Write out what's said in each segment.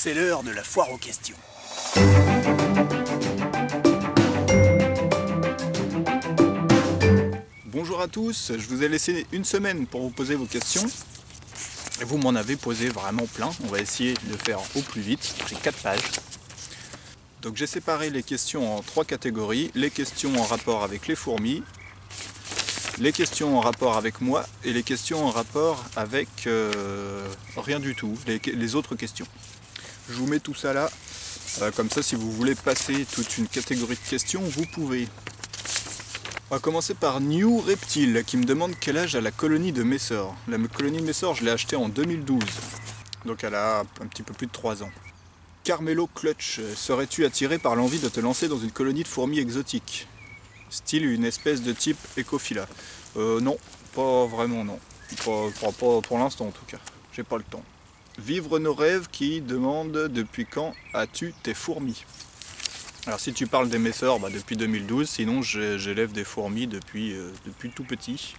C'est l'heure de la foire aux questions. Bonjour à tous, je vous ai laissé une semaine pour vous poser vos questions. Et vous m'en avez posé vraiment plein, on va essayer de le faire au plus vite, c'est 4 pages. Donc j'ai séparé les questions en 3 catégories, les questions en rapport avec les fourmis, les questions en rapport avec moi et les questions en rapport avec rien du tout, les autres questions. Je vous mets tout ça là, comme ça si vous voulez passer toute une catégorie de questions, vous pouvez. On va commencer par New Reptile qui me demande quel âge a la colonie de Messor. La colonie de Messor, je l'ai achetée en 2012, donc elle a un petit peu plus de 3 ans. Carmelo Clutch, serais-tu attiré par l'envie de te lancer dans une colonie de fourmis exotiques? Style une espèce de type Ecophylla. Non, pas vraiment non. Pas pour l'instant en tout cas, j'ai pas le temps. Vivre nos rêves qui demande depuis quand as-tu tes fourmis? Alors si tu parles des Messor, depuis 2012, sinon j'élève des fourmis depuis tout petit,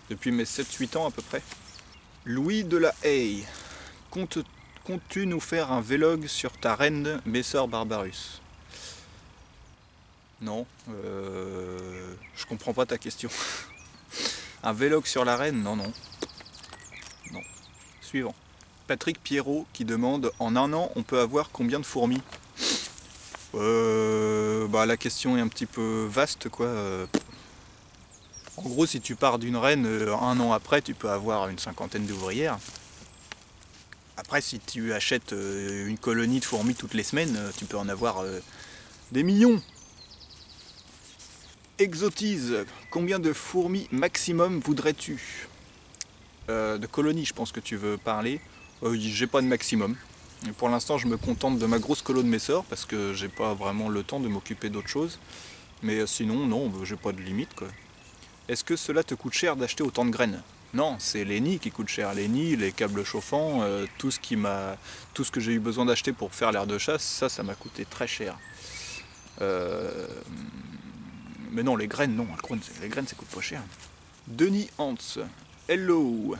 depuis mes 7-8 ans à peu près. Louis de la Haye, comptes-tu nous faire un vlog sur ta reine Messor Barbarus? Non, je comprends pas ta question. Un vlog sur la reine? Non. Suivant. Patrick Pierrot qui demande en un an on peut avoir combien de fourmis? La question est un petit peu vaste quoi. En gros si tu pars d'une reine, un an après tu peux avoir une 50aine d'ouvrières. Après si tu achètes une colonie de fourmis toutes les semaines, tu peux en avoir des millions. Exotise, combien de fourmis maximum voudrais-tu? De colonies je pense que tu veux parler. J'ai pas de maximum. Et pour l'instant je me contente de ma grosse colo de Messor parce que j'ai pas vraiment le temps de m'occuper d'autre chose. Mais sinon non, j'ai pas de limite quoi. Est-ce que cela te coûte cher d'acheter autant de graines? Non, c'est les nids qui coûtent cher. Les nids, les câbles chauffants, tout ce que j'ai eu besoin d'acheter pour faire l'aire de chasse, ça m'a coûté très cher. Mais non, les graines, non, les graines ça coûte pas cher. Denis Hans, hello.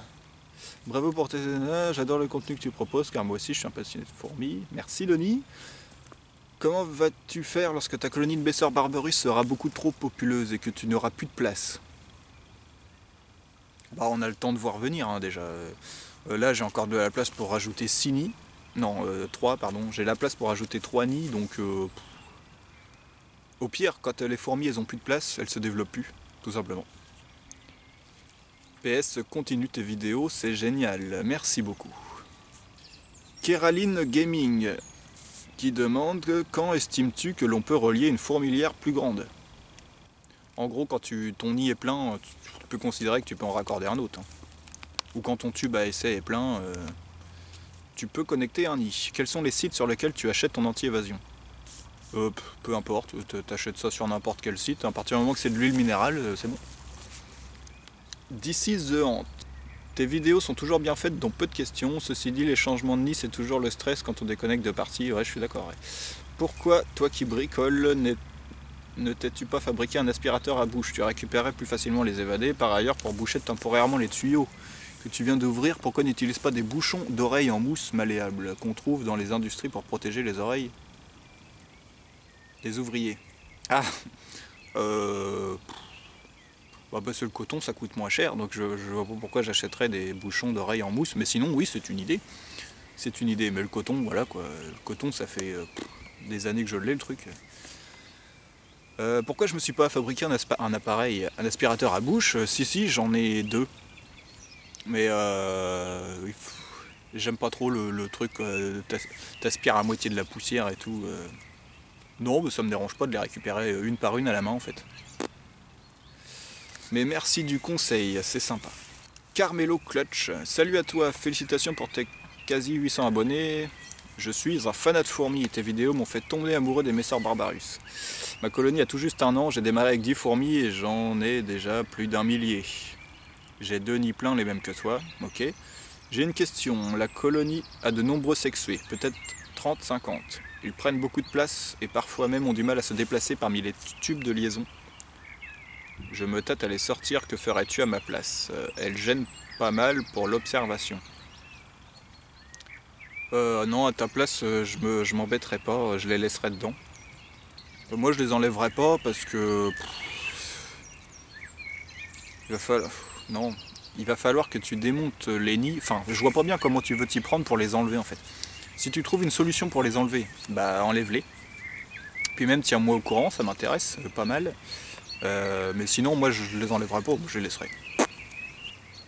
Bravo pour tes... J'adore le contenu que tu proposes car moi aussi je suis un passionné de fourmis. Merci Denis. Comment vas-tu faire lorsque ta colonie de Messor Barbarus sera beaucoup trop populeuse et que tu n'auras plus de place? On a le temps de voir venir hein, déjà. Là j'ai encore de la place pour rajouter 6 nids. Non, 3 pardon. J'ai la place pour rajouter 3 nids donc... Au pire, quand les fourmis elles ont plus de place, elles se développent plus, tout simplement. PS, continue tes vidéos, c'est génial, merci beaucoup. Kéraline Gaming qui demande quand estimes-tu que l'on peut relier une fourmilière plus grande? En gros, quand ton nid est plein, tu peux considérer que tu peux en raccorder un autre. Hein. Ou quand ton tube à essai est plein, tu peux connecter un nid. Quels sont les sites sur lesquels tu achètes ton anti-évasion? Peu importe, t'achètes ça sur n'importe quel site, à partir du moment que c'est de l'huile minérale, c'est bon. This is the Haunt. Tes vidéos sont toujours bien faites, dont peu de questions. Ceci dit, les changements de nid, c'est toujours le stress quand on déconnecte de partie. Ouais, je suis d'accord. Ouais. Pourquoi, toi qui bricoles, ne t'es-tu pas fabriqué un aspirateur à bouche? Tu récupérerais plus facilement les évadés. Par ailleurs, pour boucher temporairement les tuyaux que tu viens d'ouvrir, pourquoi n'utilise pas des bouchons d'oreilles en mousse malléable qu'on trouve dans les industries pour protéger les oreilles des ouvriers? Ah parce que le coton ça coûte moins cher, donc je vois pas pourquoi j'achèterais des bouchons d'oreilles en mousse, mais sinon oui c'est une idée. C'est une idée, mais le coton, voilà quoi, le coton ça fait des années que je l'ai le truc. Pourquoi je me suis pas fabriqué un appareil, un aspirateur à bouche? Si j'en ai 2. Mais j'aime pas trop le truc, t'aspires à moitié de la poussière et tout. Non, mais ça me dérange pas de les récupérer une par une à la main en fait. Mais merci du conseil, c'est sympa. Carmelo Clutch, salut à toi, félicitations pour tes quasi 800 abonnés. Je suis un fanat de fourmis et tes vidéos m'ont fait tomber amoureux des Messor Barbarus. Ma colonie a tout juste 1 an, j'ai démarré avec 10 fourmis et j'en ai déjà plus d'1 millier. J'ai 2 nids pleins, les mêmes que toi, ok. J'ai une question, la colonie a de nombreux sexués, peut-être 30-50. Ils prennent beaucoup de place et parfois même ont du mal à se déplacer parmi les tubes de liaison. Je me tâte à les sortir, que ferais-tu à ma place? Elles gênent pas mal pour l'observation. Non, à ta place, je m'embêterais pas, je les laisserais dedans. Moi, je les enlèverais pas parce que... il va falloir... Non, il va falloir que tu démontes les nids. Enfin, je vois pas bien comment tu veux t'y prendre pour les enlever en fait. Si tu trouves une solution pour les enlever, bah enlève-les. Puis même tiens-moi au courant, ça m'intéresse pas mal. Mais sinon, moi je les enlèverai pas, je les laisserai.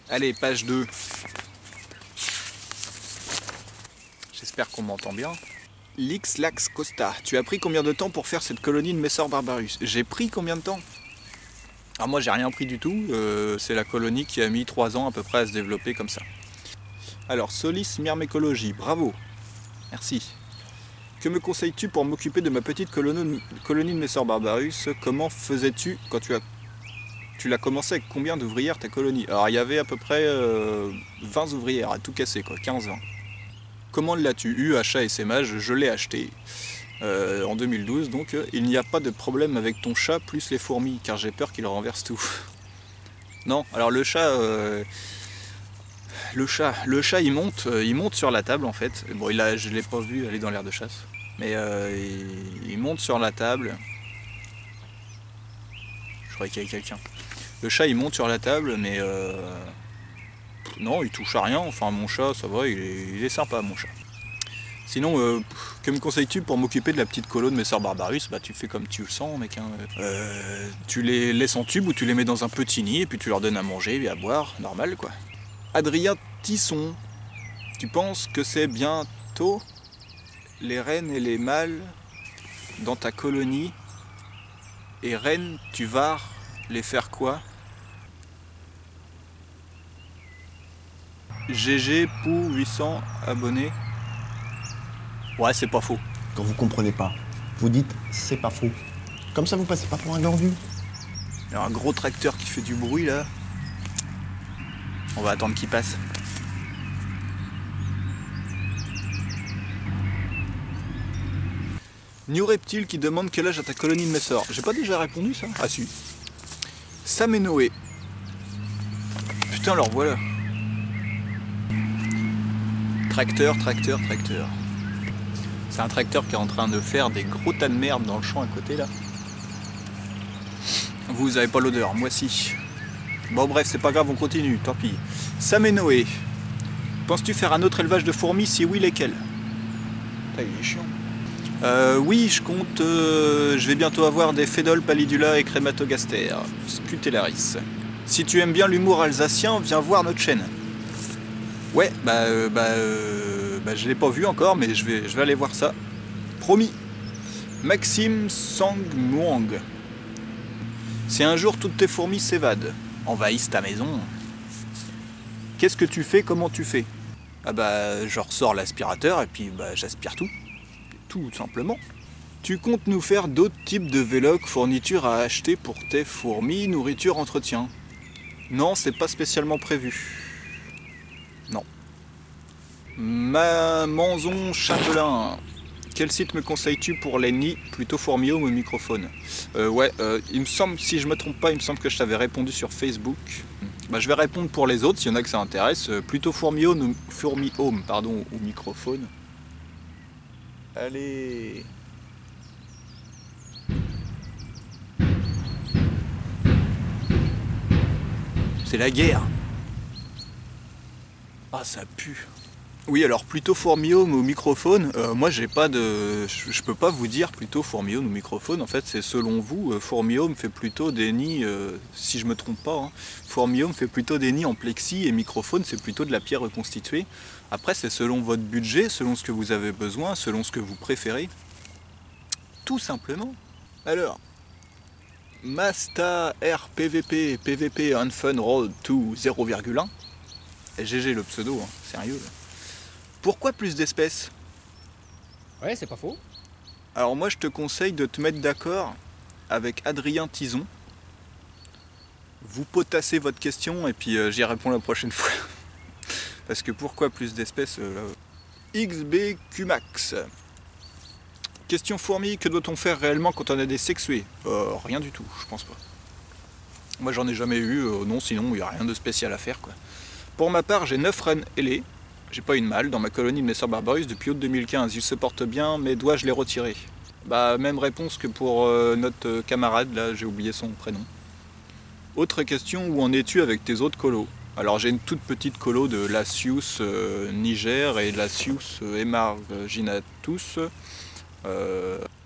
Allez, page 2. J'espère qu'on m'entend bien. Lix-Lax Costa, tu as pris combien de temps pour faire cette colonie de Messor Barbarus? J'ai pris combien de temps? Alors moi j'ai rien pris du tout, c'est la colonie qui a mis 3 ans à peu près à se développer comme ça. Alors Solis Myrmécologie, bravo, merci. Que me conseilles-tu pour m'occuper de ma petite colonie de Messor Barbarus? Comment faisais-tu quand tu l'as commencé avec combien d'ouvrières ta colonie? Alors il y avait à peu près 20 ouvrières à tout casser quoi, 15-20. Comment l'as-tu eu, achat et sémage? Je l'ai acheté en 2012, donc il n'y a pas de problème avec ton chat plus les fourmis, car j'ai peur qu'il renverse tout. Non, alors le chat, il monte sur la table en fait. Bon, je l'ai pas vu aller dans l'air de chasse, mais il monte sur la table. Je croyais qu'il y avait quelqu'un. Le chat, il monte sur la table, mais non, il touche à rien. Enfin, mon chat, ça va, il est sympa, mon chat. Sinon, que me conseilles-tu pour m'occuper de la petite colo de Messor Barbarus? Bah tu fais comme tu le sens, mec. Hein. Tu les laisses en tube ou tu les mets dans un petit nid et puis tu leur donnes à manger et à boire, normal quoi. Adrien Tisson, tu penses que c'est bientôt les reines et les mâles dans ta colonie? Et reines, tu vas les faire quoi? GG pour 800 abonnés. Ouais, c'est pas faux. Quand vous comprenez pas, vous dites c'est pas faux. Comme ça, vous passez pas pour un glandu. Il y a un gros tracteur qui fait du bruit là. On va attendre qu'il passe. New Reptile qui demande quel âge a ta colonie de Messor. J'ai pas déjà répondu ça? Ah si. Sam et Noé. Putain, alors voilà. Tracteur. C'est un tracteur qui est en train de faire des gros tas de merde dans le champ à côté là. Vous avez pas l'odeur, moi si. Bon bref, c'est pas grave, on continue, tant pis. Sam et Noé. Penses-tu faire un autre élevage de fourmis? Si oui, lesquels? Putain, il est chiant. Oui, je compte. Je vais bientôt avoir des Fédol, Pallidula et Crématogaster. Scutellaris. Si tu aimes bien l'humour alsacien, viens voir notre chaîne. Ouais, je l'ai pas vu encore, mais je vais aller voir ça. Promis. Maxime Sangmuang. Si un jour toutes tes fourmis s'évadent, envahissent ta maison, qu'est-ce que tu fais? Comment tu fais? Ah bah, je ressors l'aspirateur et puis bah, j'aspire tout. Tout simplement. Tu comptes nous faire d'autres types de vélocs, fournitures à acheter pour tes fourmis, nourriture, entretien? Non, c'est pas spécialement prévu. Non. Manzon Chapelain. Quel site me conseilles-tu pour les nids? Plutôt Fourmiome ou Microphone? Il me semble, si je me trompe pas, il me semble que je t'avais répondu sur Facebook. Bah, je vais répondre pour les autres, s'il y en a que ça intéresse. Plutôt Fourmiome ou Microphone. Allez. C'est la guerre. Ah, ça pue. Oui, alors plutôt Fourmiome ou Microphone, moi j'ai pas de... Je peux pas vous dire plutôt Fourmiome ou Microphone, en fait c'est selon vous. Fourmiome fait plutôt des nids, si je me trompe pas, hein. Fourmiome fait plutôt des nids en plexi et Microphone c'est plutôt de la pierre reconstituée. Après c'est selon votre budget, selon ce que vous avez besoin, selon ce que vous préférez. Tout simplement. Alors, Masta RPVP PVP Unfun Road to 0,1. GG le pseudo, hein, sérieux là. Pourquoi plus d'espèces? Ouais, c'est pas faux. Alors moi je te conseille de te mettre d'accord avec Adrien Tison. Vous potassez votre question et puis j'y réponds la prochaine fois. Parce que pourquoi plus d'espèces XBQmax. Question fourmi, que doit-on faire réellement quand on a des sexués? Rien du tout, je pense pas. Moi j'en ai jamais eu, non sinon il n'y a rien de spécial à faire quoi. Pour ma part j'ai 9 reines ailées. J'ai pas une malle dans ma colonie de Nestor Barbaris depuis août 2015. Ils se portent bien, mais dois-je les retirer? Bah, même réponse que pour notre camarade, là, j'ai oublié son prénom. Autre question, où en es-tu avec tes autres colos? Alors j'ai une toute petite colo de Lasius Niger et Lasius Emarginatus.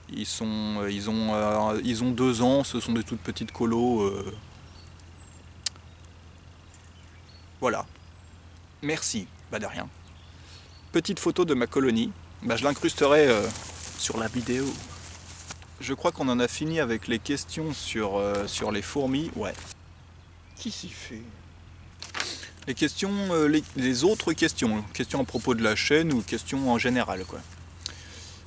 Ils ont 2 ans, ce sont des toutes petites colos. Voilà. Merci, bah de rien. Petite photo de ma colonie, bah je l'incrusterai sur la vidéo. Je crois qu'on en a fini avec les questions sur les fourmis, ouais. Qui s'y fait? Les questions, les autres questions, questions à propos de la chaîne ou questions en général, quoi.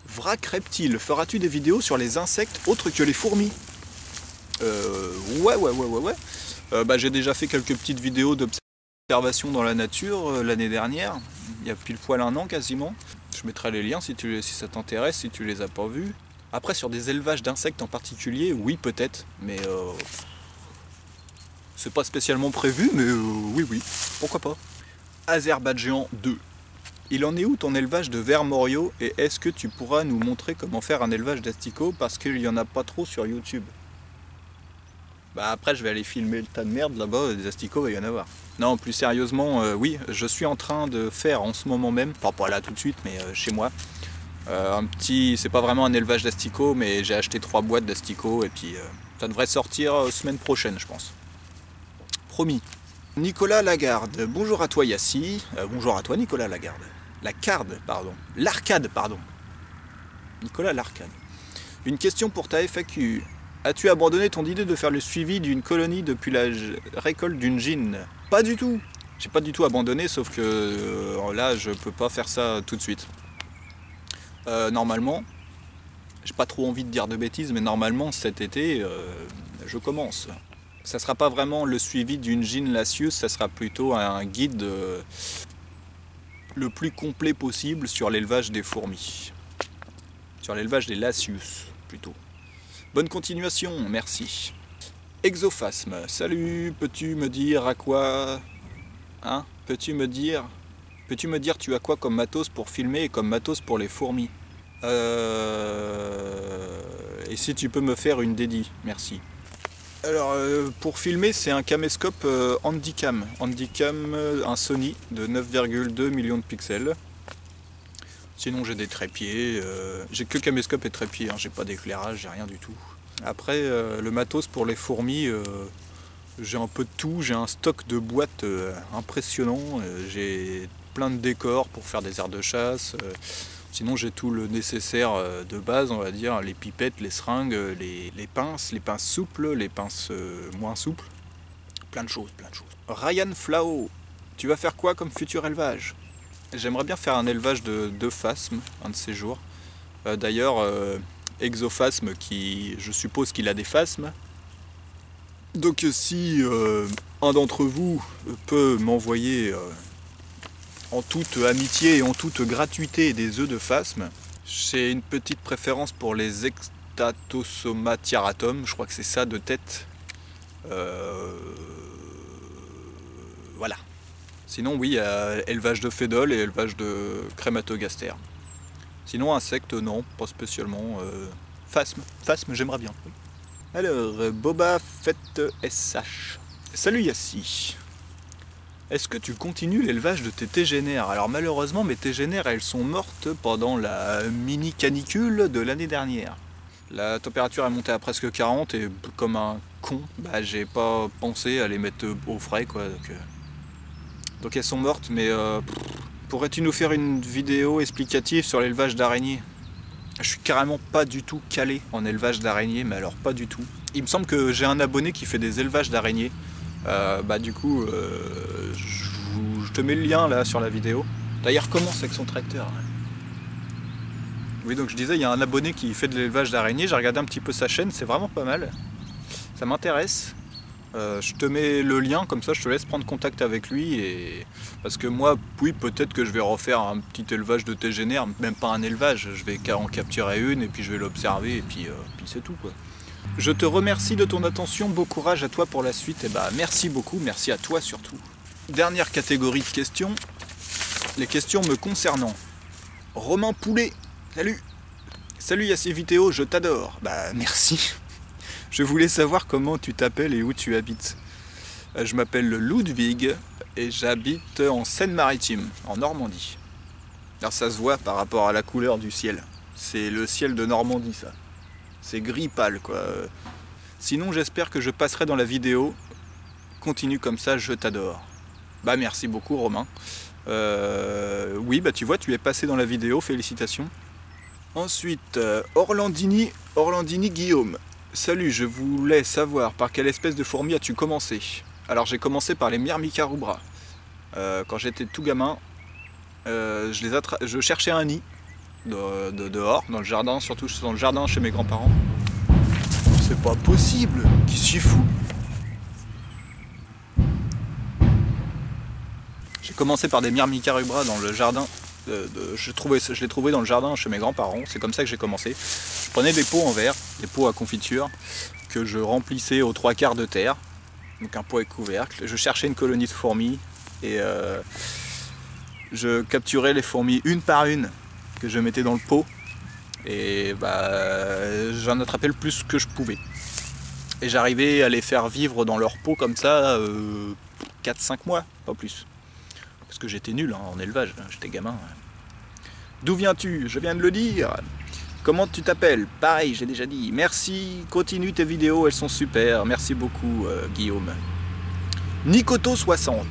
Vrac Reptile, feras-tu des vidéos sur les insectes autres que les fourmis? Ouais. Bah, j'ai déjà fait quelques petites vidéos d'observation dans la nature l'année dernière, il y a pile poil 1 an quasiment. Je mettrai les liens si ça t'intéresse, si tu les as pas vus. Après, sur des élevages d'insectes en particulier, oui peut-être, mais c'est pas spécialement prévu, mais oui, pourquoi pas. Azerbaïdjan 2. Il en est où ton élevage de vers Morio et est-ce que tu pourras nous montrer comment faire un élevage d'asticots parce qu'il y en a pas trop sur YouTube? Bah après je vais aller filmer le tas de merde là-bas, des asticots il va y en avoir. Non, plus sérieusement, oui, je suis en train de faire en ce moment même, enfin pas là tout de suite, mais chez moi, c'est pas vraiment un élevage d'asticots, mais j'ai acheté 3 boîtes d'asticots et puis ça devrait sortir semaine prochaine je pense. Promis. Nicolas Lagarde, bonjour à toi Yassi, bonjour à toi Nicolas Lagarde. L'Arcade, pardon. Nicolas L'Arcade. Une question pour ta FAQ. As-tu abandonné ton idée de faire le suivi d'une colonie depuis la récolte d'une gine? Pas du tout. J'ai pas du tout abandonné, sauf que là je peux pas faire ça tout de suite. Normalement, j'ai pas trop envie de dire de bêtises, mais normalement cet été, je commence. Ça sera pas vraiment le suivi d'une gine Lasius, ça sera plutôt un guide le plus complet possible sur l'élevage des fourmis. Sur l'élevage des Lasius, plutôt. Bonne continuation, merci. Exophasme, salut, peux-tu me dire à quoi... Hein? Peux-tu me dire tu as quoi comme matos pour filmer et comme matos pour les fourmis? Et si tu peux me faire une dédie, merci. Alors pour filmer c'est un caméscope Handycam, un Sony de 9,2 millions de pixels. Sinon j'ai des trépieds, j'ai que caméscope et trépied, hein, j'ai pas d'éclairage, j'ai rien du tout. Après le matos pour les fourmis, j'ai un peu de tout, j'ai un stock de boîtes impressionnant, j'ai plein de décors pour faire des aires de chasse. Sinon j'ai tout le nécessaire de base, on va dire, les pipettes, les seringues, les pinces souples, les pinces moins souples. Plein de choses. Ryan Flao, tu vas faire quoi comme futur élevage? J'aimerais bien faire un élevage de phasmes, un de ces jours. D'ailleurs, Exophasme, je suppose qu'il a des phasmes. Donc si un d'entre vous peut m'envoyer... en toute amitié et en toute gratuité des œufs de phasme. J'ai une petite préférence pour les Ectatosoma tiaratum, je crois que c'est ça de tête. Voilà. Sinon oui, élevage de fédole et élevage de crématogaster. Sinon insectes, non, pas spécialement. Phasme, j'aimerais bien. Alors, Boba Fett SH. Salut Yassi. Est-ce que tu continues l'élevage de tes tégénères? Alors malheureusement mes tégénères elles sont mortes pendant la mini canicule de l'année dernière. La température est montée à presque 40 et comme un con, bah, j'ai pas pensé à les mettre au frais quoi. Donc elles sont mortes, mais pourrais-tu nous faire une vidéo explicative sur l'élevage d'araignées? Je suis carrément pas du tout calé en élevage d'araignées, mais alors pas du tout. Il me semble que j'ai un abonné qui fait des élevages d'araignées. Bah du coup, je te mets le lien là sur la vidéo. D'ailleurs, il recommence avec son tracteur. Oui, donc je disais, il y a un abonné qui fait de l'élevage d'araignées. J'ai regardé un petit peu sa chaîne, c'est vraiment pas mal. Ça m'intéresse. Je te mets le lien, comme ça je te laisse prendre contact avec lui. Parce que moi, oui, peut-être que je vais refaire un petit élevage de tégénères, même pas un élevage. Je vais en capturer une et puis je vais l'observer et puis c'est tout quoi. Je te remercie de ton attention, beau courage à toi pour la suite. Et bah merci beaucoup, merci à toi surtout. Dernière catégorie de questions. les questions me concernant. Romain Poulet, salut. Salut Yassé Vidéo, je t'adore. Bah merci. Je voulais savoir comment tu t'appelles et où tu habites. Je m'appelle Ludwig et j'habite en Seine-Maritime, en Normandie. Alors ça se voit par rapport à la couleur du ciel. C'est le ciel de Normandie ça. C'est gris pâle quoi. Sinon j'espère que je passerai dans la vidéo. Continue comme ça, je t'adore. Bah merci beaucoup Romain. Oui bah tu vois, tu es passé dans la vidéo, félicitations. Ensuite, Orlandini Guillaume. Salut, je voulais savoir par quelle espèce de fourmi as-tu commencé? Alors j'ai commencé par les Myrmica rubra. Quand j'étais tout gamin, je cherchais un nid dehors, dans le jardin, surtout dans le jardin chez mes grands-parents. C'est pas possible, qui s'y fout? J'ai commencé par des Myrmica rubra dans le jardin. Je l'ai trouvé dans le jardin chez mes grands-parents, c'est comme ça que j'ai commencé. Je prenais des pots en verre, des pots à confiture, que je remplissais aux 3/4 de terre, donc un pot avec couvercle. Je cherchais une colonie de fourmis et je capturais les fourmis une par une que je mettais dans le pot et bah, j'en attrapais le plus que je pouvais. Et j'arrivais à les faire vivre dans leur pot comme ça 4-5 mois, pas plus. Parce que j'étais nul en élevage, j'étais gamin. D'où viens-tu? Je viens de le dire. Comment tu t'appelles? Pareil, j'ai déjà dit. Merci, continue tes vidéos, elles sont super. Merci beaucoup Guillaume. Nicoto60.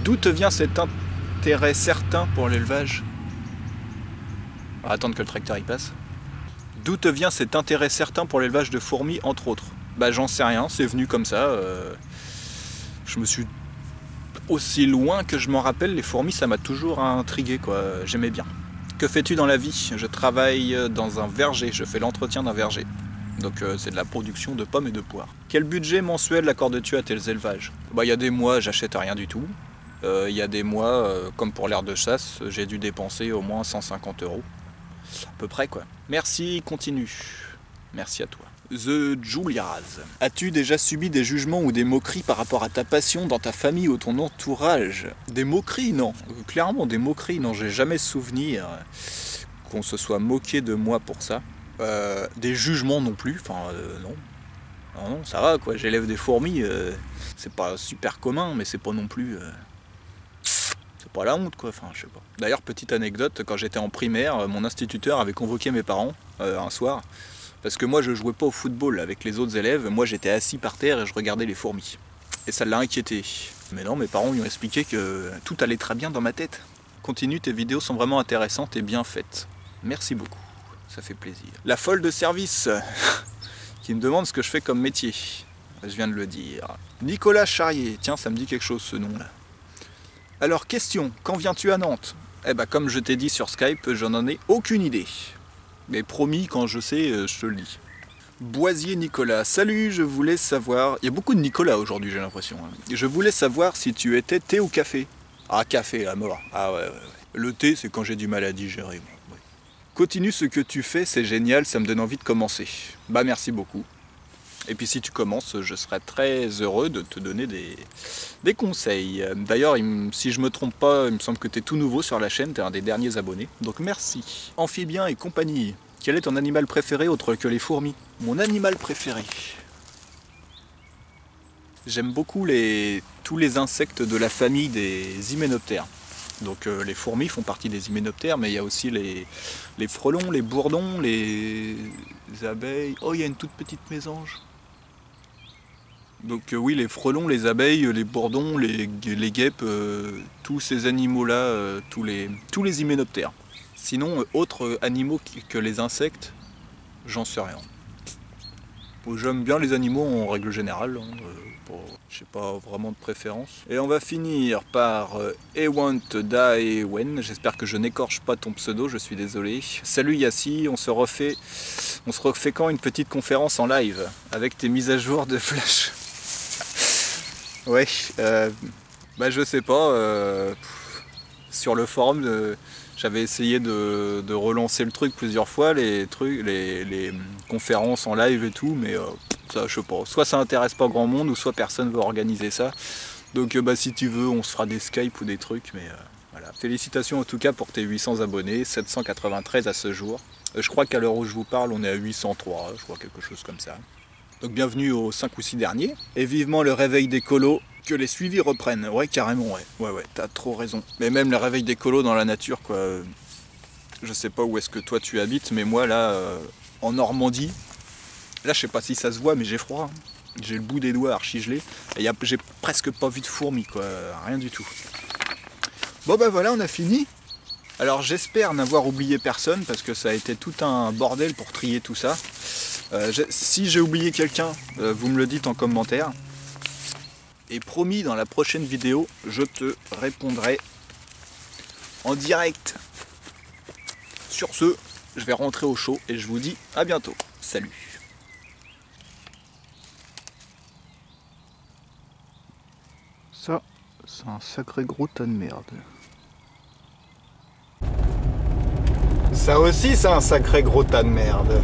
D'où te vient cet intérêt certain pour l'élevage? On va attendre que le tracteur y passe. D'où te vient cet intérêt certain pour l'élevage de fourmis, entre autres? Bah j'en sais rien, c'est venu comme ça. Je me suis... Aussi loin que je m'en rappelle, les fourmis, ça m'a toujours intrigué, quoi. J'aimais bien. Que fais-tu dans la vie? Je travaille dans un verger, je fais l'entretien d'un verger. Donc c'est de la production de pommes et de poires. Quel budget mensuel accordes-tu à tes élevages? Bah il y a des mois, j'achète rien du tout. Il y a des mois, comme pour l'aire de chasse, j'ai dû dépenser au moins 150 €. À peu près, quoi. Merci, continue. Merci à toi. The Julias. As-tu déjà subi des jugements ou des moqueries par rapport à ta passion dans ta famille ou ton entourage? Des moqueries, non. Clairement, des moqueries, non. J'ai jamais souvenir qu'on se soit moqué de moi pour ça. Des jugements non plus. Enfin, non. Non, ça va, quoi. J'élève des fourmis. C'est pas super commun, mais c'est pas non plus... C'est pas la honte, quoi. Enfin, je sais pas. D'ailleurs, petite anecdote, quand j'étais en primaire, mon instituteur avait convoqué mes parents un soir. Parce que moi je jouais pas au football avec les autres élèves, moi j'étais assis par terre et je regardais les fourmis. Et ça l'a inquiété. Mais non, mes parents lui ont expliqué que tout allait très bien dans ma tête. Continue, tes vidéos sont vraiment intéressantes et bien faites. Merci beaucoup, ça fait plaisir. La folle de service qui me demande ce que je fais comme métier. Je viens de le dire. Nicolas Charrier, tiens ça me dit quelque chose ce nom là. Alors question, quand viens-tu à Nantes? Eh ben comme je t'ai dit sur Skype, j'en ai aucune idée. Mais promis, quand je sais, je te le dis. Boisier Nicolas, salut, je voulais savoir... Il y a beaucoup de Nicolas aujourd'hui, j'ai l'impression. Je voulais savoir si tu étais thé ou café. Ah, café, à mort. Ah ouais. Le thé, c'est quand j'ai du mal à digérer. Ouais. Continue ce que tu fais, c'est génial, ça me donne envie de commencer. Bah merci beaucoup. Et puis si tu commences, je serai très heureux de te donner des conseils. D'ailleurs, si je me trompe pas, il me semble que tu es tout nouveau sur la chaîne, tu es un des derniers abonnés. Donc merci. Amphibien et compagnie. Quel est ton animal préféré autre que les fourmis? Mon animal préféré. J'aime beaucoup tous les insectes de la famille des hyménoptères. Donc les fourmis font partie des hyménoptères, mais il y a aussi les frelons, les bourdons, les abeilles. Oh, il y a une toute petite mésange. Donc oui, les frelons, les abeilles, les bourdons, les guêpes, tous ces animaux-là, tous les hyménoptères. Sinon, autres animaux que les insectes, j'en sais rien. J'aime bien les animaux en règle générale, je n'ai pas vraiment de préférence. Et on va finir par I Want to Die When. J'espère que je n'écorche pas ton pseudo, je suis désolé. Salut Yassi, on se refait quand une petite conférence en live avec tes mises à jour de Flash? Ouais, bah je sais pas, sur le forum, j'avais essayé de relancer le truc plusieurs fois, les conférences en live et tout, mais ça je sais pas, soit ça intéresse pas grand monde, ou soit personne veut organiser ça. Donc bah si tu veux, on se fera des Skype ou des trucs, mais Voilà. Félicitations en tout cas pour tes 800 abonnés, 793 à ce jour. Je crois qu'à l'heure où je vous parle, on est à 803, je crois quelque chose comme ça. Donc bienvenue aux 5 ou 6 derniers. Et vivement le réveil des colos, que les suivis reprennent. Ouais, carrément, ouais. Ouais, t'as trop raison. Mais même le réveil des colos dans la nature, quoi. Je sais pas où est-ce que toi tu habites, mais moi là, en Normandie, là je sais pas si ça se voit, mais j'ai froid. J'ai le bout des doigts archi gelé. Et j'ai presque pas vu de fourmis, quoi. Rien du tout. Bon bah voilà, on a fini. Alors j'espère n'avoir oublié personne, parce que ça a été tout un bordel pour trier tout ça. Si j'ai oublié quelqu'un, vous me le dites en commentaire. Et promis, dans la prochaine vidéo, je te répondrai en direct. Sur ce, je vais rentrer au chaud et je vous dis à bientôt. Salut. Ça, c'est un sacré gros tas de merde. Ça aussi, c'est un sacré gros tas de merde.